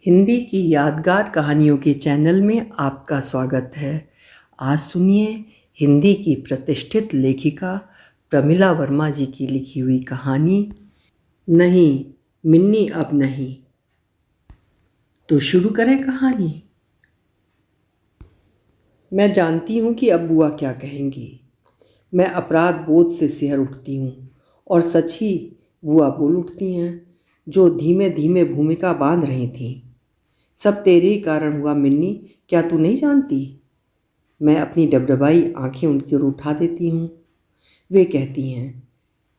हिंदी की यादगार कहानियों के चैनल में आपका स्वागत है। आज सुनिए हिंदी की प्रतिष्ठित लेखिका प्रमिला वर्मा जी की लिखी हुई कहानी नहीं मिन्नी अब नहीं। तो शुरू करें कहानी। मैं जानती हूँ कि अब बुआ क्या कहेंगी। मैं अपराध बोध से सिहर उठती हूँ और सच ही बुआ बोल उठती हैं, जो धीमे धीमे भूमिका बांध रही थीं। सब तेरे ही कारण हुआ मिन्नी, क्या तू नहीं जानती? मैं अपनी डबडबाई आंखें उनकी ओर उठा देती हूँ। वे कहती हैं,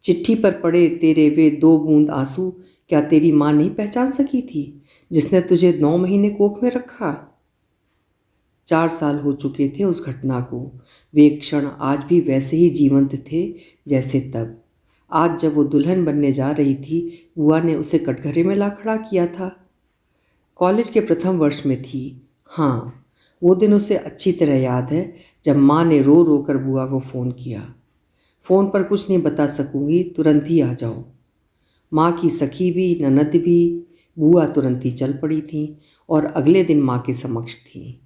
चिट्ठी पर पड़े तेरे वे 2 बूंद आंसू क्या तेरी माँ नहीं पहचान सकी थी, जिसने तुझे 9 महीने कोख में रखा? 4 साल हो चुके थे उस घटना को। वे क्षण आज भी वैसे ही जीवंत थे जैसे तब। आज जब वो दुल्हन बनने जा रही थी, बुआ ने उसे कटघरे में ला खड़ा किया था। कॉलेज के प्रथम वर्ष में थी। हाँ, वो दिन उसे अच्छी तरह याद है, जब माँ ने रो रो कर बुआ को फ़ोन किया। फ़ोन पर कुछ नहीं बता सकूंगी, तुरंत ही आ जाओ। माँ की सखी भी, ननद भी, बुआ तुरंत ही चल पड़ी थी और अगले दिन माँ के समक्ष थी।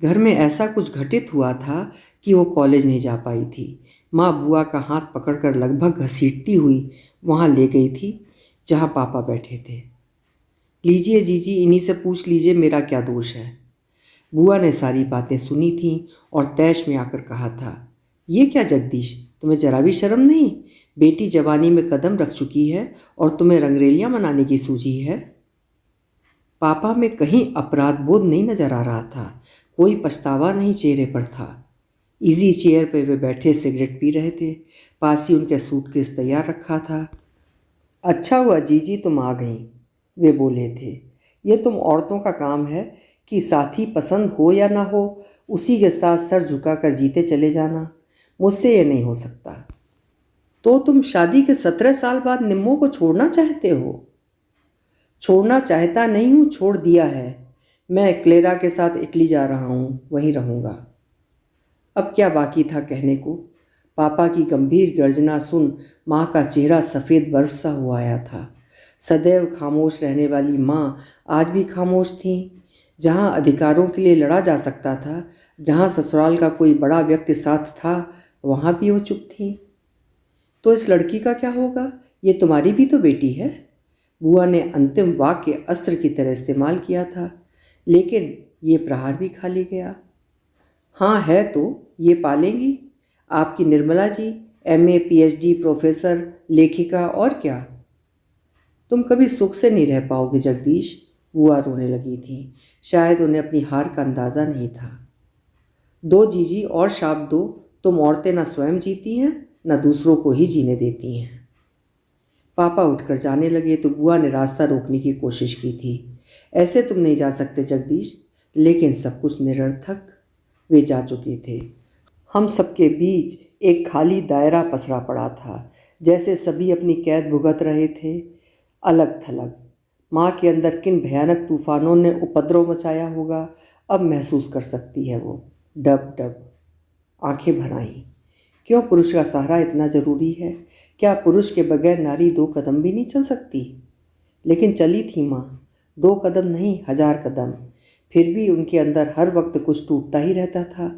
घर में ऐसा कुछ घटित हुआ था कि वो कॉलेज नहीं जा पाई थी। माँ बुआ का हाथ पकड़कर लगभग घसीटती हुई वहाँ ले गई थी जहाँ पापा बैठे थे। लीजिए जीजी, इन्हीं से पूछ लीजिए मेरा क्या दोष है। बुआ ने सारी बातें सुनी थीं और तैश में आकर कहा था, ये क्या जगदीश, तुम्हें जरा भी शर्म नहीं? बेटी जवानी में कदम रख चुकी है और तुम्हें रंगरेलियां मनाने की सूझी है। पापा में कहीं अपराध बोध नहीं नजर आ रहा था, कोई पछतावा नहीं चेहरे पर था। इजी चेयर पर वे बैठे सिगरेट पी रहे थे। पास ही उनके सूटकेस तैयार रखा था। अच्छा हुआ जीजी तुम आ गई, वे बोले थे। ये तुम औरतों का काम है कि साथी पसंद हो या ना हो, उसी के साथ सर झुकाकर जीते चले जाना। मुझसे ये नहीं हो सकता। तो तुम शादी के 17 साल बाद निम्मो को छोड़ना चाहते हो? छोड़ना चाहता नहीं हूँ, छोड़ दिया है। मैं क्लेरा के साथ इटली जा रहा हूँ, वहीं रहूँगा। अब क्या बाकी था कहने को? पापा की गंभीर गर्जना सुन माँ का चेहरा सफ़ेद बर्फ सा हो आया था। सदैव खामोश रहने वाली माँ आज भी खामोश थी। जहाँ अधिकारों के लिए लड़ा जा सकता था, जहाँ ससुराल का कोई बड़ा व्यक्ति साथ था, वहाँ भी वो चुप थी। तो इस लड़की का क्या होगा? ये तुम्हारी भी तो बेटी है। बुआ ने अंतिम वाक्य अस्त्र की तरह इस्तेमाल किया था, लेकिन ये प्रहार भी खाली गया। हाँ है तो, ये पालेंगी। आपकी Nirmala ji MA PhD professor, लेखिका, और क्या। तुम कभी सुख से नहीं रह पाओगे जगदीश। बुआ रोने लगी थी। शायद उन्हें अपनी हार का अंदाज़ा नहीं था। दो जीजी और शाप दो। तुम औरतें न स्वयं जीती हैं, न दूसरों को ही जीने देती हैं। पापा उठकर जाने लगे तो बुआ ने रास्ता रोकने की कोशिश की थी। ऐसे तुम नहीं जा सकते जगदीश। लेकिन सब कुछ निरर्थक। वे जा चुके थे। हम सबके बीच एक खाली दायरा पसरा पड़ा था, जैसे सभी अपनी कैद भुगत रहे थे, अलग थलग। माँ के अंदर किन भयानक तूफानों ने उपद्रव मचाया होगा, अब महसूस कर सकती है वो। डब डब आंखें भर आईं। क्यों पुरुष का सहारा इतना ज़रूरी है? क्या पुरुष के बगैर नारी 2 कदम भी नहीं चल सकती? लेकिन चली थी माँ, 2 कदम नहीं, 1000 कदम। फिर भी उनके अंदर हर वक्त कुछ टूटता ही रहता था।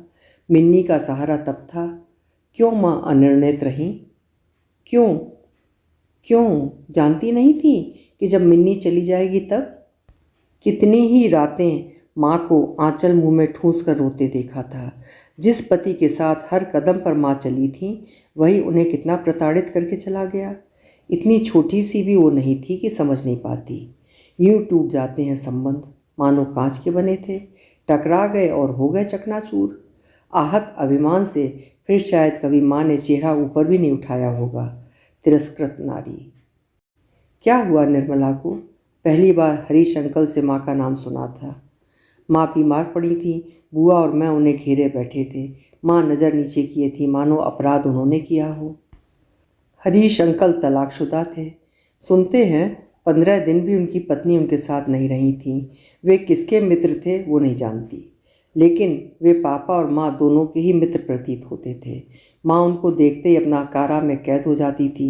मिन्नी का सहारा तब था। क्यों माँ अनिर्णित रहीं? क्यों? क्यों जानती नहीं थी कि जब मिन्नी चली जाएगी तब? कितनी ही रातें माँ को आंचल मुंह में ठूंस कर रोते देखा था। जिस पति के साथ हर कदम पर माँ चली थी, वही उन्हें कितना प्रताड़ित करके चला गया। इतनी छोटी सी भी वो नहीं थी कि समझ नहीं पाती। यूं टूट जाते हैं संबंध, मानो कांच के बने थे, टकरा गए और हो गए चकनाचूर। आहत अभिमान से फिर शायद कभी माँ ने चेहरा ऊपर भी नहीं उठाया होगा। तिरस्कृत नारी। क्या हुआ निर्मला को? पहली बार हरीश अंकल से माँ का नाम सुना था। माँ बीमार पड़ी थी। बुआ और मैं उन्हें घेरे बैठे थे। माँ नज़र नीचे किए थी, मानो अपराध उन्होंने किया हो। हरीश अंकल तलाकशुदा थे। सुनते हैं 15 दिन भी उनकी पत्नी उनके साथ नहीं रही थी। वे किसके मित्र थे वो नहीं जानती, लेकिन वे पापा और माँ दोनों के ही मित्र प्रतीत होते थे। माँ उनको देखते ही अपना कारा में कैद हो जाती थी।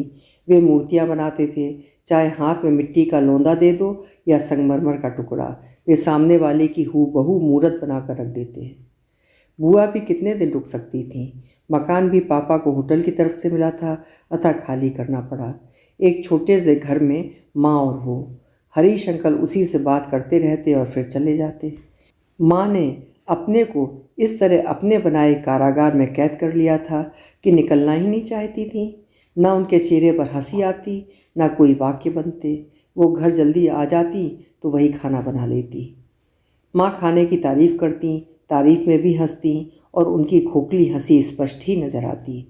वे मूर्तियाँ बनाते थे, चाहे हाथ में मिट्टी का लोंदा दे दो या संगमरमर का टुकड़ा, वे सामने वाले की हूबहू मूरत बनाकर रख देते हैं। बुआ भी कितने दिन रुक सकती थीं। मकान भी पापा को होटल की तरफ से मिला था, अतः खाली करना पड़ा। एक छोटे से घर में माँ और वो। हरीश अंकल उसी से बात करते रहते और फिर चले जाते। माँ ने अपने को इस तरह अपने बनाए कारागार में कैद कर लिया था कि निकलना ही नहीं चाहती थी। न उनके चेहरे पर हंसी आती, न कोई वाक्य बनते। वो घर जल्दी आ जाती तो वही खाना बना लेती। माँ खाने की तारीफ़ करती, तारीफ़ में भी हंसती और उनकी खोखली हंसी स्पष्ट ही नजर आती।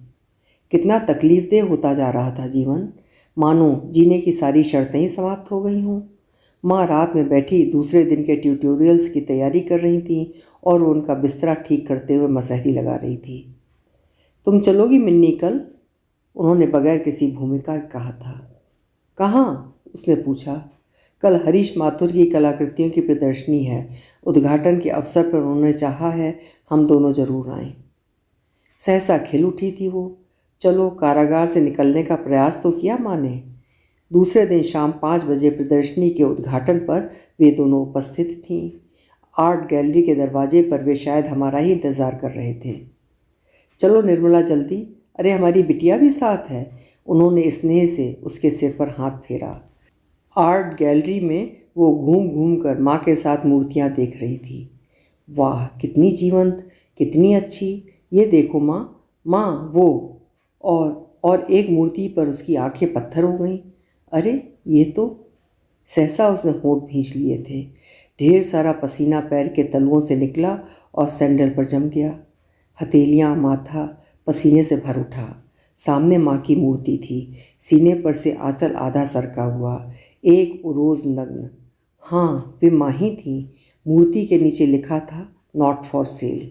कितना तकलीफ़देह होता जा रहा था जीवन, मानो जीने की सारी शर्तें ही समाप्त हो गई हों। माँ रात में बैठी दूसरे दिन के ट्यूटोरियल्स की तैयारी कर रही थी और वो उनका बिस्तरा ठीक करते हुए मसहरी लगा रही थी। तुम चलोगी मिन्नी कल? उन्होंने बगैर किसी भूमिका कहा था। कहाँ? उसने पूछा। कल हरीश माथुर की कलाकृतियों की प्रदर्शनी है। उद्घाटन के अवसर पर उन्होंने चाहा है हम दोनों जरूर आएं। सहसा खिल उठी थी वो। चलो, कारागार से निकलने का प्रयास तो किया माँ ने। दूसरे दिन शाम 5 बजे प्रदर्शनी के उद्घाटन पर वे दोनों उपस्थित थीं। आर्ट गैलरी के दरवाजे पर वे शायद हमारा ही इंतज़ार कर रहे थे। चलो निर्मला जल्दी, अरे हमारी बिटिया भी साथ है। उन्होंने स्नेह से उसके सिर पर हाथ फेरा। आर्ट गैलरी में वो घूम घूम कर माँ के साथ मूर्तियाँ देख रही थी। वाह, कितनी जीवंत, कितनी अच्छी। ये देखो माँ, माँ वो। और एक मूर्ति पर उसकी आंखें पत्थर हो गईं। अरे ये तो। सहसा उसने होंठ भींच लिए थे। ढेर सारा पसीना पैर के तलुओं से निकला और सैंडल पर जम गया। हथेलियाँ, माथा पसीने से भर उठा। सामने माँ की मूर्ति थी, सीने पर से आंचल आधा सरका हुआ, एक उरोज नग्न। हाँ, वे माँ ही थीं। मूर्ति के नीचे लिखा था नॉट फॉर सेल।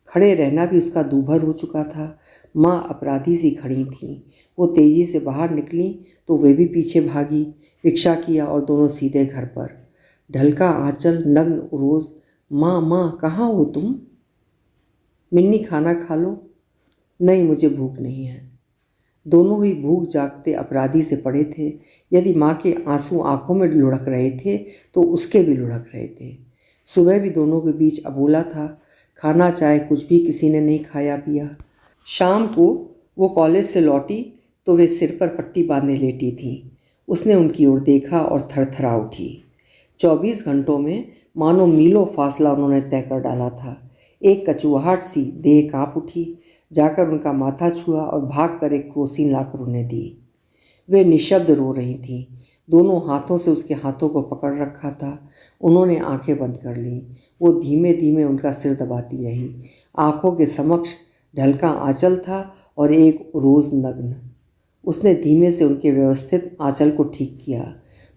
खड़े रहना भी उसका दूभर हो चुका था। माँ अपराधी सी खड़ी थीं। वो तेजी से बाहर निकली तो वे भी पीछे भागी। रिक्शा किया और दोनों सीधे घर पर। ढलका आंचल, नग्न उरोज। माँ, माँ कहाँ हो तुम? मिन्नी खाना खा लो। नहीं, मुझे भूख नहीं है। दोनों ही भूख जागते अपराधी से पड़े थे। यदि माँ के आंसू आंखों में लुढ़क रहे थे तो उसके भी लुढ़क रहे थे। सुबह भी दोनों के बीच अबोला था। खाना चाहे कुछ भी किसी ने नहीं खाया पिया। शाम को वो कॉलेज से लौटी तो वे सिर पर पट्टी बांधे लेटी थीं। उसने उनकी ओर देखा और थरथरा उठी। 24 घंटों में मानो मीलों फासला उन्होंने तय कर डाला था। एक कचुआहट सी देह काँप उठी। जाकर उनका माथा छुआ और भागकर एक क्रोसिन लाकर उन्हें दी। वे निशब्द रो रही थीं। दोनों हाथों से उसके हाथों को पकड़ रखा था। उन्होंने आंखें बंद कर लीं। वो धीमे धीमे उनका सिर दबाती रही। आंखों के समक्ष ढलका आंचल था और एक रोज नग्न। उसने धीमे से उनके व्यवस्थित आंचल को ठीक किया,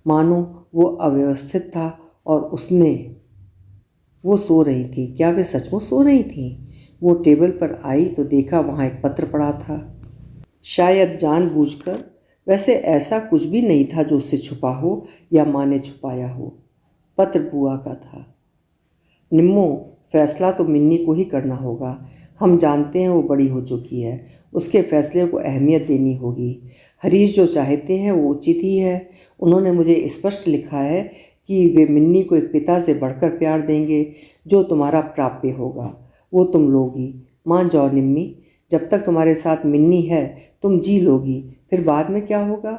मानो वो अव्यवस्थित था और वो सो रही थी। क्या वे सचमुच सो रही थीं? वो टेबल पर आई तो देखा वहाँ एक पत्र पड़ा था, शायद जानबूझकर। वैसे ऐसा कुछ भी नहीं था जो उससे छुपा हो या माँ ने छुपाया हो। पत्र बुआ का था। निम्मो, फैसला तो मिन्नी को ही करना होगा। हम जानते हैं वो बड़ी हो चुकी है, उसके फैसले को अहमियत देनी होगी। हरीश जो चाहते हैं वो उचित ही है। उन्होंने मुझे स्पष्ट लिखा है कि वे मिन्नी को एक पिता से बढ़कर प्यार देंगे। जो तुम्हारा प्राप्य होगा वो तुम लोगी। मान जाओ निम्मी, जब तक तुम्हारे साथ मिन्नी है तुम जी लोगी, फिर बाद में क्या होगा?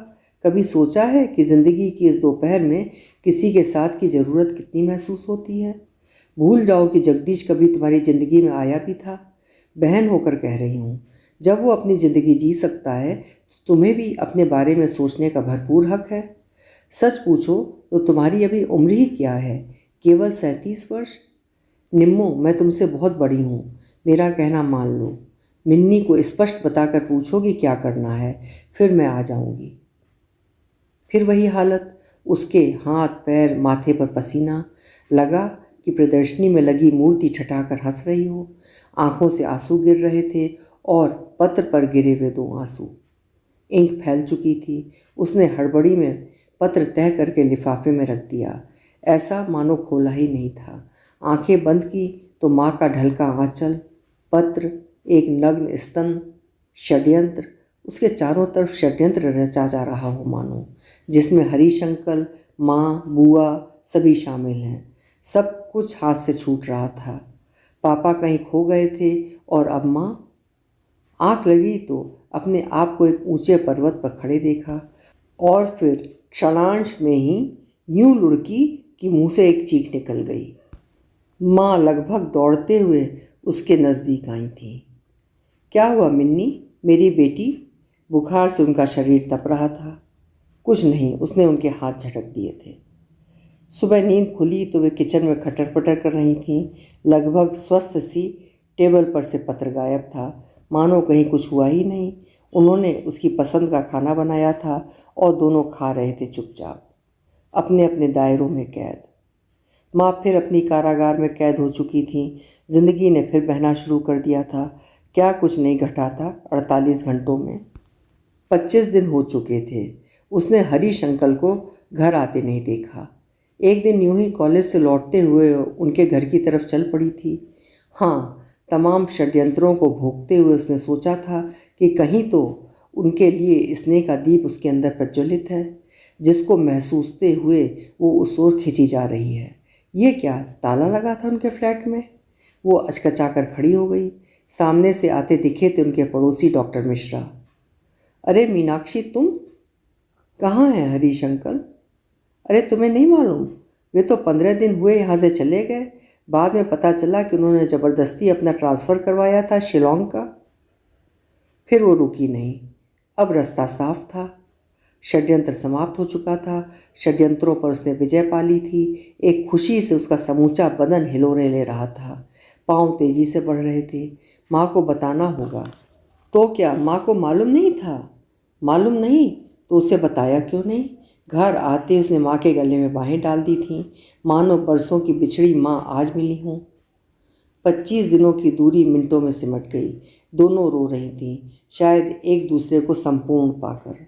कभी सोचा है कि ज़िंदगी की इस दोपहर में किसी के साथ की ज़रूरत कितनी महसूस होती है? भूल जाओ कि जगदीश कभी तुम्हारी ज़िंदगी में आया भी था। बहन होकर कह रही हूँ, जब वो अपनी ज़िंदगी जी सकता है तो तुम्हें भी अपने बारे में सोचने का भरपूर हक है। सच पूछो तो तुम्हारी अभी उम्र ही क्या है? केवल 37 वर्ष। निम्मो, मैं तुमसे बहुत बड़ी हूँ, मेरा कहना मान लो। मिन्नी को स्पष्ट बताकर पूछो कि क्या करना है, फिर मैं आ जाऊँगी। फिर वही हालत, उसके हाथ पैर, माथे पर पसीना। लगा कि प्रदर्शनी में लगी मूर्ति ठठाकर हंस रही हो। आंखों से आंसू गिर रहे थे और पत्र पर गिरे हुए 2 आंसू। इंक फैल चुकी थी। उसने हड़बड़ी में पत्र तह करके लिफाफे में रख दिया, ऐसा मानो खोला ही नहीं था। आंखें बंद की तो माँ का ढलका आंचल, पत्र, एक नग्न स्तन, षड्यंत्र। उसके चारों तरफ षड्यंत्र रचा जा रहा हो मानो, जिसमें हरीश अंकल, माँ, बुआ सभी शामिल हैं। सब कुछ हाथ से छूट रहा था। पापा कहीं खो गए थे और अब माँ। आँख लगी तो अपने आप को एक ऊंचे पर्वत पर खड़े देखा और फिर क्षणांश में ही यूं लुढ़की कि मुंह से एक चीख निकल गई। माँ लगभग दौड़ते हुए उसके नज़दीक आई थी। क्या हुआ मिन्नी, मेरी बेटी? बुखार से उनका शरीर तप रहा था। कुछ नहीं, उसने उनके हाथ झटक दिए थे। सुबह नींद खुली तो वे किचन में खटर पटर कर रही थीं। लगभग स्वस्थ सी टेबल पर से पत्र गायब था, मानो कहीं कुछ हुआ ही नहीं। उन्होंने उसकी पसंद का खाना बनाया था और दोनों खा रहे थे चुपचाप, अपने अपने दायरों में कैद। माँ फिर अपनी कारागार में कैद हो चुकी थी। जिंदगी ने फिर बहना शुरू कर दिया था। क्या कुछ नहीं घटा था 48 घंटों में। 25 दिन हो चुके थे। उसने हरीश अंकल को घर आते नहीं देखा। एक दिन यूं ही कॉलेज से लौटते हुए उनके घर की तरफ चल पड़ी थी। हाँ, तमाम षड्यंत्रों को भोगते हुए उसने सोचा था कि कहीं तो उनके लिए स्नेह का दीप उसके अंदर प्रज्वलित है, जिसको महसूसते हुए वो उस ओर खिंची जा रही है। ये क्या, ताला लगा था उनके फ्लैट में? वो अचकचाकर खड़ी हो गई। सामने से आते दिखे थे उनके पड़ोसी डॉक्टर मिश्रा। अरे मीनाक्षी, तुम कहाँ हैं हरीश अंकल? अरे तुम्हें नहीं मालूम? वे तो 15 दिन हुए यहाँ से चले गए। बाद में पता चला कि उन्होंने ज़बरदस्ती अपना ट्रांसफ़र करवाया था शिलोंग का। फिर वो रुकी नहीं। अब रास्ता साफ था। षड्यंत्र समाप्त हो चुका था। षड्यंत्रों पर उसने विजय पा ली थी। एक खुशी से उसका समूचा बदन हिलोरे ले रहा था। पाँव तेजी से बढ़ रहे थे। माँ को बताना होगा। तो क्या माँ को मालूम नहीं था? मालूम नहीं तो उसे बताया क्यों नहीं? घर आते उसने माँ के गले में बाहें डाल दी थीं, मानो बरसों की बिछड़ी माँ आज मिली हों। 25 दिनों की दूरी मिनटों में सिमट गई। दोनों रो रही थीं, शायद एक दूसरे को संपूर्ण पाकर।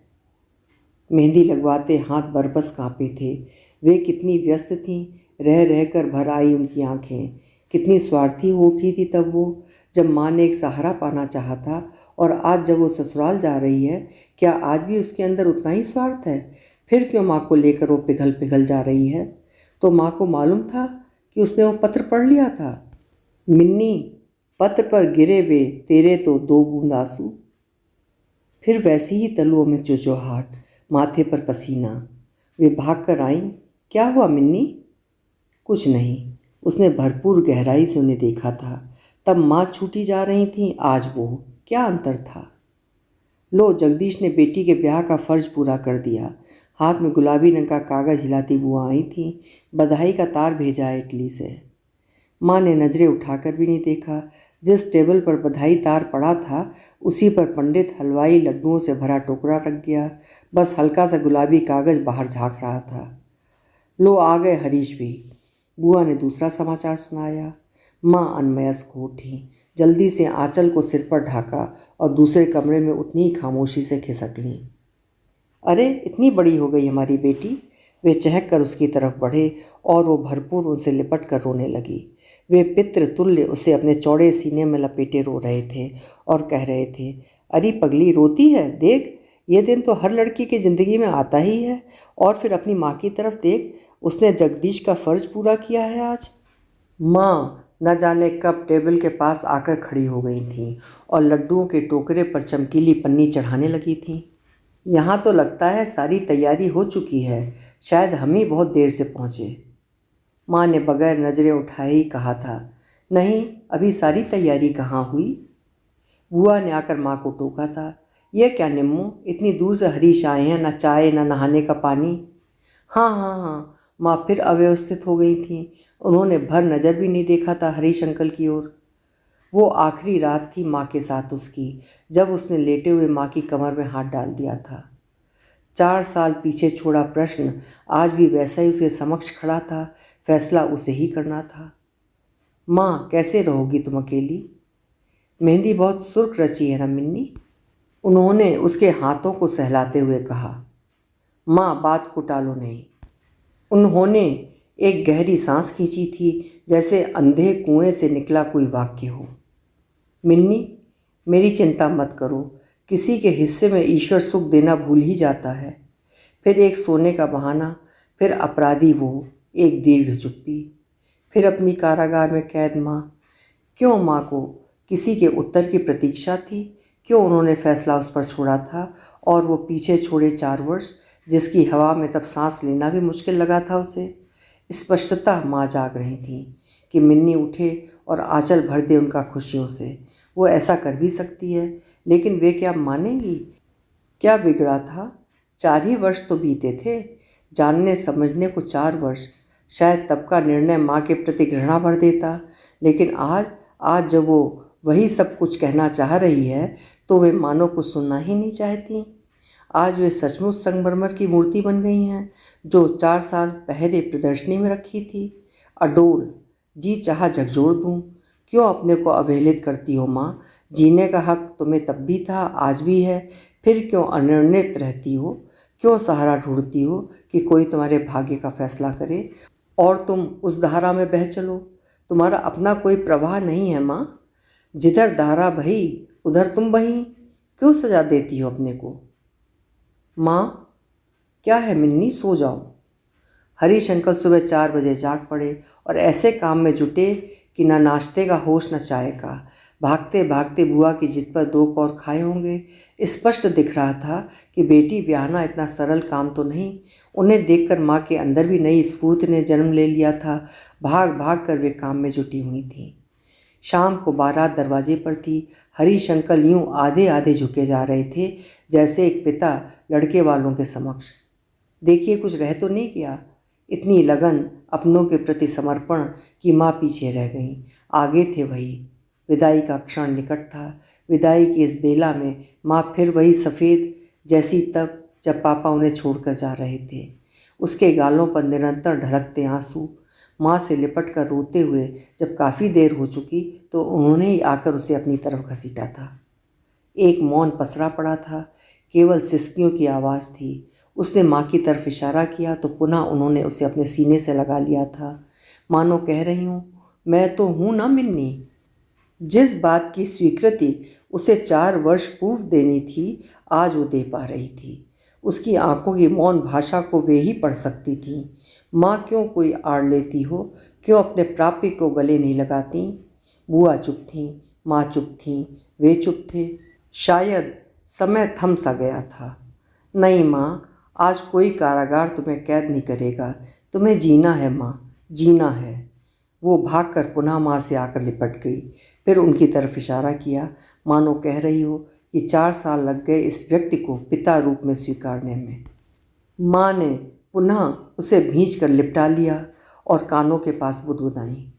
मेहंदी लगवाते हाथ बरबस काँपे थे। वे कितनी व्यस्त थीं, रह रह कर भर आई उनकी आंखें। कितनी स्वार्थी हो उठी थी तब वो, जब माँ ने एक सहारा पाना चाहा था। और आज जब वो ससुराल जा रही है, क्या आज भी उसके अंदर उतना ही स्वार्थ है? फिर क्यों माँ को लेकर वो पिघल पिघल जा रही है? तो माँ को मालूम था कि उसने वो पत्र पढ़ लिया था। मिन्नी, पत्र पर गिरे वे तेरे तो 2 बूंद आंसू। फिर वैसी ही तलुओं में चुचुहाट, माथे पर पसीना। वे भाग कर आईं। क्या हुआ मिन्नी? कुछ नहीं। उसने भरपूर गहराई से उन्हें देखा था। तब माँ छूटी जा रही थी, आज वो। क्या अंतर था? लो, जगदीश ने बेटी के ब्याह का फर्ज पूरा कर दिया। हाथ में गुलाबी रंग का कागज़ हिलाती बुआ आई थी। बधाई का तार भेजा है इटली से। माँ ने नज़रें उठाकर भी नहीं देखा। जिस टेबल पर बधाई तार पड़ा था, उसी पर पंडित हलवाई लड्डुओं से भरा टोकरा रख गया। बस हल्का सा गुलाबी कागज़ बाहर झाँक रहा था। लो, आ गए हरीश भी। बुआ ने दूसरा समाचार सुनाया। माँ अनमयस्क हो उठी। जल्दी से आंचल को सिर पर ढाका और दूसरे कमरे में उतनी ही खामोशी से खिसक लीं। अरे, इतनी बड़ी हो गई हमारी बेटी? वे चहक कर उसकी तरफ बढ़े और वो भरपूर उनसे लिपट कर रोने लगी। वे पितृ तुल्य उसे अपने चौड़े सीने में लपेटे रो रहे थे और कह रहे थे, अरे पगली, रोती है? देख, ये दिन तो हर लड़की की ज़िंदगी में आता ही है। और फिर अपनी माँ की तरफ देख, उसने जगदीश का फ़र्ज पूरा किया है आज। माँ न जाने कब टेबल के पास आकर खड़ी हो गई थीं और लड्डुओं के टोकरे पर चमकीली पन्नी चढ़ाने लगी थीं। यहाँ तो लगता है सारी तैयारी हो चुकी है, शायद हम ही बहुत देर से पहुँचे। माँ ने बगैर नज़रें उठाए ही कहा था। नहीं, अभी सारी तैयारी कहाँ हुई? बुआ ने आकर माँ को टोका था। यह क्या निम्मू, इतनी दूर से हरीश आए हैं, न चाय न नहाने का पानी। हाँ हाँ हाँ, माँ फिर अव्यवस्थित हो गई थी। उन्होंने भर नज़र भी नहीं देखा था हरीश अंकल की ओर। वो आखिरी रात थी माँ के साथ उसकी, जब उसने लेटे हुए माँ की कमर में हाथ डाल दिया था। 4 साल पीछे छोड़ा प्रश्न आज भी वैसा ही उसके समक्ष खड़ा था। फैसला उसे ही करना था। माँ, कैसे रहोगी तुम अकेली? मेहंदी बहुत सुर्ख रची है ना मिन्नी? उन्होंने उसके हाथों को सहलाते हुए कहा। माँ, बात को टालो नहीं। उन्होंने एक गहरी सांस खींची थी, जैसे अंधे कुएं से निकला कोई वाक्य हो। मिन्नी, मेरी चिंता मत करो। किसी के हिस्से में ईश्वर सुख देना भूल ही जाता है। फिर एक सोने का बहाना, फिर अपराधी वो, एक दीर्घ चुप्पी, फिर अपनी कारागार में कैद माँ। क्यों माँ को किसी के उत्तर की प्रतीक्षा थी? क्यों उन्होंने फैसला उस पर छोड़ा था? और वो पीछे छोड़े 4 वर्ष, जिसकी हवा में तब सांस लेना भी मुश्किल लगा था उसे। स्पष्टतः माँ जाग रही थी कि मिन्नी उठे और आंचल भर दे उनका खुशियों से। वो ऐसा कर भी सकती है, लेकिन वे क्या मानेंगी? क्या बिगड़ा था? 4 ही वर्ष तो बीते थे, जानने समझने को 4 वर्ष। शायद तब का निर्णय माँ के प्रति घृणा भर देता, लेकिन आज जब वो वही सब कुछ कहना चाह रही है, तो वे मानो कुछ सुनना ही नहीं चाहती। आज वे सचमुच संगमरमर की मूर्ति बन गई हैं, जो 4 साल पहले प्रदर्शनी में रखी थी। अडोल, जी चाहा झकझोर दूं। क्यों अपने को अवहेलित करती हो माँ? जीने का हक तुम्हें तब भी था, आज भी है। फिर क्यों अनिर्णित रहती हो? क्यों सहारा ढूंढती हो कि कोई तुम्हारे भाग्य का फैसला करे और तुम उस धारा में बह चलो? तुम्हारा अपना कोई प्रवाह नहीं है माँ। जिधर धारा बही उधर तुम बही। क्यों सजा देती हो अपने को? माँ, क्या है मिन्नी, सो जाओ। हरिशंकर सुबह 4 बजे जाग पड़े और ऐसे काम में जुटे कि न नाश्ते का होश न चाय का। भागते भागते बुआ की जिद पर 2 कौर खाए होंगे। स्पष्ट दिख रहा था कि बेटी ब्याहना इतना सरल काम तो नहीं। उन्हें देखकर माँ के अंदर भी नई स्फूर्ति ने जन्म ले लिया था। भाग भाग कर वे काम में जुटी हुई थीं। शाम को बारात दरवाजे पर थी। हरिशंकर यूं आधे आधे झुके जा रहे थे, जैसे एक पिता लड़के वालों के समक्ष। देखिए, कुछ रह तो नहीं गया। इतनी लगन, अपनों के प्रति समर्पण कि माँ पीछे रह गईं। आगे थे वही। विदाई का क्षण निकट था। विदाई की इस बेला में माँ फिर वही सफ़ेद जैसी तब जब पापा उन्हें छोड़कर जा रहे थे। उसके गालों पर निरंतर ढलकते आंसू। माँ से लिपट कर रोते हुए जब काफ़ी देर हो चुकी, तो उन्होंने ही आकर उसे अपनी तरफ घसीटा था। एक मौन पसरा पड़ा था, केवल सिसकियों की आवाज़ थी। उसने माँ की तरफ इशारा किया तो पुनः उन्होंने उसे अपने सीने से लगा लिया था, मानो कह रही हूँ, मैं तो हूँ ना मिन्नी। जिस बात की स्वीकृति उसे 4 वर्ष पूर्व देनी थी, आज वो दे पा रही थी। उसकी आंखों की मौन भाषा को वे ही पढ़ सकती थीं। माँ क्यों कोई आड़ लेती हो? क्यों अपने प्राप्य को गले नहीं लगाती? बुआ चुप थीं, माँ चुप थीं, वे चुप थे। शायद समय थम सा गया था। नहीं माँ, आज कोई कारागार तुम्हें कैद नहीं करेगा। तुम्हें जीना है माँ, जीना है। वो भागकर पुनः माँ से आकर लिपट गई। फिर उनकी तरफ इशारा किया, मानो कह रही हो कि 4 साल लग गए इस व्यक्ति को पिता रूप में स्वीकारने में। माँ ने पुनः उसे भींच कर लिपटा लिया और कानों के पास बुदबुदाई,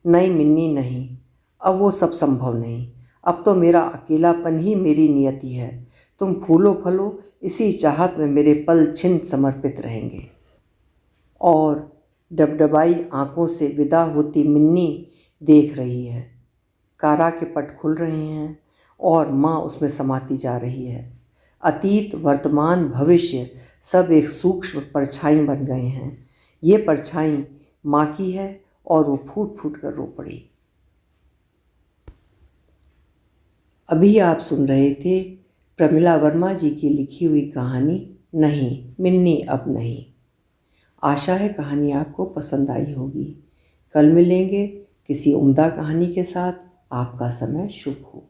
नहीं मिन्नी नहीं, अब वो सब संभव नहीं। अब तो मेरा अकेलापन ही मेरी नियति है। तुम फूलो फलो, इसी चाहत में मेरे पल छिन समर्पित रहेंगे। और डबडबाई आंखों से विदा होती मिन्नी देख रही है। कारा के पट खुल रहे हैं और माँ उसमें समाती जा रही है। अतीत, वर्तमान, भविष्य सब एक सूक्ष्म परछाई बन गए हैं। ये परछाई माँ की है और वो फूट फूट कर रो पड़ी। अभी आप सुन रहे थे प्रमिला वर्मा जी की लिखी हुई कहानी नहीं मिन्नी अब नहीं। आशा है कहानी आपको पसंद आई होगी। कल मिलेंगे किसी उम्दा कहानी के साथ। आपका समय शुभ हो।